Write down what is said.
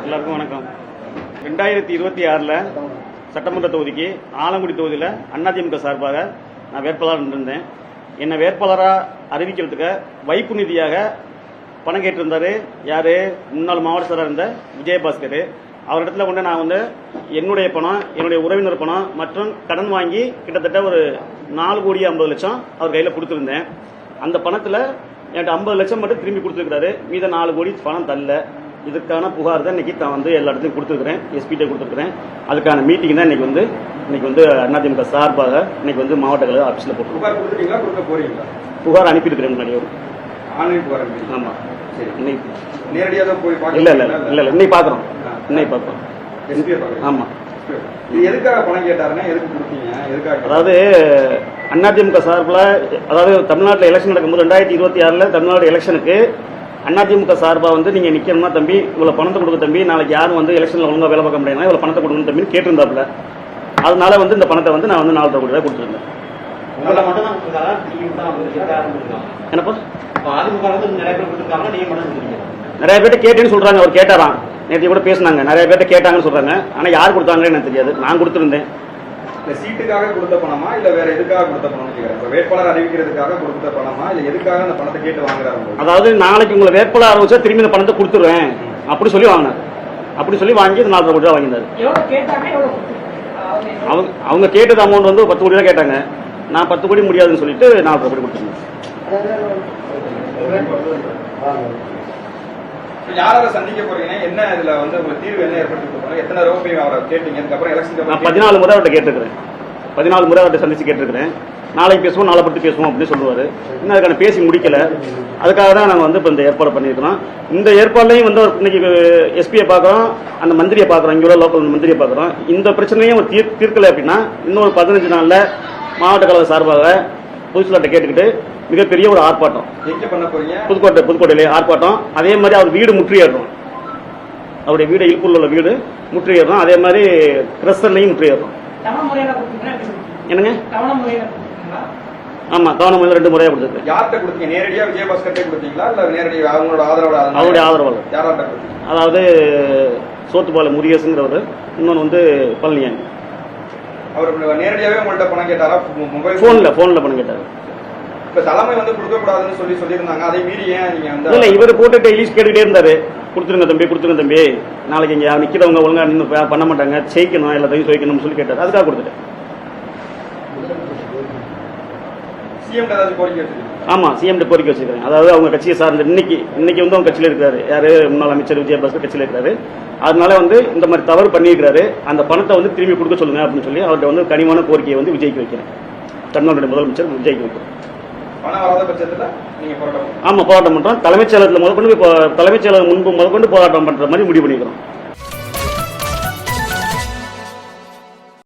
எல்லாருக்கும் வணக்கம். 2026 சட்டமன்ற தொகுதிக்கு ஆலங்குடி தொகுதியில் அதிமுக சார்பாக நான் வேட்பாளர் இருந்தேன். என்னை வேட்பாளராக அறிவிக்கிறதுக்கு வைப்பு நிதியாக பணம் கேட்டிருந்தாரு யாரு, முன்னாள் மாவட்ட செயலராக இருந்த விஜயபாஸ்கர். அவரிடத்துல கொண்டு நான் என்னுடைய பணம், என்னுடைய உறவினர் பணம் மற்றும் கடன் வாங்கி கிட்டத்தட்ட ஒரு 4,50,00,000 அவர் கையில் கொடுத்துருந்தேன். அந்த பணத்தில் என்கிட்ட 50 லட்சம் மட்டும் திரும்பி கொடுத்துருக்காரு. மீத 4 கோடி பணம் தரல. இதுக்கான புகார் தான் இன்னைக்கு நான் எல்லா இடத்துலையும் கொடுத்துருக்கிறேன், எஸ்பிட்ட கொடுத்துருக்கிறேன். அதுக்கான மீட்டிங் தான் இன்னைக்கு அதிமுக சார்பாக இன்னைக்கு மாவட்ட கழக ஆஃபீஸில் போட்டு புகார் அனுப்பியிருக்கிறேன். முன்னாடி ஆமாம், நேரடியாக போய் இல்லை இன்னைக்கு பார்க்குறோம். ஆமாம், எதுக்காக பணம் கேட்டாருன்னா எதுக்கு கொடுத்தீங்க? எதுக்காக? அதாவது அதிமுக சார்பில், அதாவது தமிழ்நாட்டில் எலெக்ஷன் நடக்கும்போது 2026 தமிழ்நாடு எலெக்ஷனுக்கு அதிமுக சார்பாக நீங்க நிக்கணும்னா தம்பி இவ்வளவு பணத்தை கொடுக்க தம்பி, நாளைக்கு யாரும் எலெக்ஷன்ல ஒழுங்கா வேலை பார்க்க முடியாது, இவ்வளவு பணத்தை கொடுக்கணும் தம்பின்னு கேட்டிருந்தாப்புல. அதனால இந்த பணத்தை நான் 4,5 கோடி ரூபாய் கொடுத்துருந்தேன். என்னப்பா நிறைய பேர்ட்ட கேட்டேன்னு சொல்றாங்க. அவர் கேட்டாராம், நேற்று கூட பேசினாங்க, நிறைய பேர்ட்ட கேட்டாங்கன்னு சொல்றாங்க. ஆனா யார் கொடுத்தாங்கன்னு எனக்கு தெரியாது. நான் கொடுத்துருந்தேன். சீட்டுக்காக கொடுத்த பணமா இல்ல வேற எதுக்காக கொடுத்த பணம்? வேட்பாளர் அறிவிக்கிறதுக்காக கொடுத்த பணமா இல்ல எதுக்காக அந்த பணத்தை கேட்டு வாங்குறாங்க? அதாவது நாளைக்கு உங்களை வேட்பாளர் அறிவிச்சா திரும்பி இந்த பணத்தை கொடுத்துருவேன் அப்படி சொல்லி வாங்கினார். அப்படி சொல்லி வாங்கி 4,5 கோடி ரூபாய் வாங்கினார். அவங்க கேட்டது அமௌண்ட் 10 கோடி ரூபாய் கேட்டாங்க. நான் 10 கோடி முடியாதுன்னு சொல்லிட்டு 4,5 கோடி கொடுத்துருந்தேன். யாரால சந்திக்க போறீங்க? என்ன இதுல ஒரு தீர்வு என்ன ஏற்படுத்தி கொடுப்பாங்க? எத்தனை ரூபாய் போய் அவரை கேட்டீங்க? அதுக்கப்புறம் எலெக்ஷன் நான் 14 முறை அவர்கிட்ட கேட்டிருக்கிறேன். 14 முறை அவர்கிட்ட சந்திச்சு கேட்டிருக்கிறேன். நாளைக்கு பேசுவோம், நாளை பற்றி பேசுவோம் அப்படின்னு சொல்லுவாரு. இன்னும் அதுக்கான பேசி முடிக்கல. அதுக்காக தான் நாங்கள் இப்போ இந்த ஏற்பாடு பண்ணியிருக்கிறோம். இந்த ஏற்பாடுலையும் இன்னைக்கு எஸ்பியை பார்க்குறோம், அந்த மந்திரியை பார்க்குறோம், இங்கே உள்ள லோக்கல் மந்திரியை பார்க்குறோம். இந்த பிரச்சனையும் தீர்க்கலை அப்படின்னா இன்னொரு 15 நாளில் மாவட்ட கழக சார்பாக புதுசுலாட்டை கேட்டுக்கிட்டு மிகப்பெரிய ஒரு ஆர்ப்பாட்டம் புதுக்கோட்டையிலே ஆர்ப்பாட்டம். அதே மாதிரி அவர் வீடு முற்றியேறோம், அவருடைய வீடு இழுப்பூர்ல உள்ள வீடு முற்றியேறோம். அதே மாதிரி கிரஸ்டர்லையும் முற்றியேறோம். என்னங்க? ஆமா, தவணை முறையில் 2 முறையா கொடுத்துருக்கேன். யார்கிட்ட கொடுத்தீங்க? நேரடியா விஜயபாஸ்கர்ட்டே கொடுத்தீங்களா இல்ல நேரடியா அவங்களோட ஆதரவாளர்? அவருடைய ஆதரவாளர். யார்கிட்ட கொடுத்தீங்க? அதாவது சோத்துப்பால முருகேசுங்கிறவர், இன்னொன்று பழனியான். அவர் நேரடியாவே உங்கள்ட்ட பணம் கேட்டாரா? போன்ல பணம் கேட்டாரு. இப்ப தலைமை கொடுக்க கூடாதுன்னு சொல்லியிருந்தாங்க. அதை மீறி ஏன் நீங்க இல்ல, இவர் போட்டு டெய்லிஸ் கேட்டுக்கிட்டே இருந்தாரு, கொடுத்துருங்க தம்பி, நாளைக்கு இங்க நிக்கிறவங்க ஒழுங்கா நின்று பண்ண மாட்டாங்க, ஜெயிக்கணும், எல்லாத்தையும் ஜெயிக்கணும்னு சொல்லி கேட்டாரு. அதுக்காக கொடுத்துட்டேன். ஆமா, சிஎம் கோரிக்கை வச்சிருக்காங்க. அதாவது அவங்க கட்சியை சார்ந்த இன்னைக்கு அவங்க கட்சியில இருக்காரு. யாரு? முன்னாள் அமைச்சர் விஜயபாஸ்கர் கட்சியில இருக்காரு. அதனால இந்த மாதிரி தவறு பண்ணியிருக்காரு, அந்த பணத்தை திரும்பி கொடுக்க சொல்லுங்க அப்படின்னு சொல்லி அவர்கிட்ட கனிவான கோரிக்கையை விஜய்க்கு வைக்கிறேன். தமிழ்நாடு முதலமைச்சர் விஜய்க்கு வைக்கிறேன். ஆமா, போராட்டம் பண்றோம். தலைமைச் செயலகத்தில் தலைமைச் செயலகம் முன்பு முதற்கொண்டு போராட்டம் பண்ற மாதிரி முடிவு பண்ணிக்கிறோம்.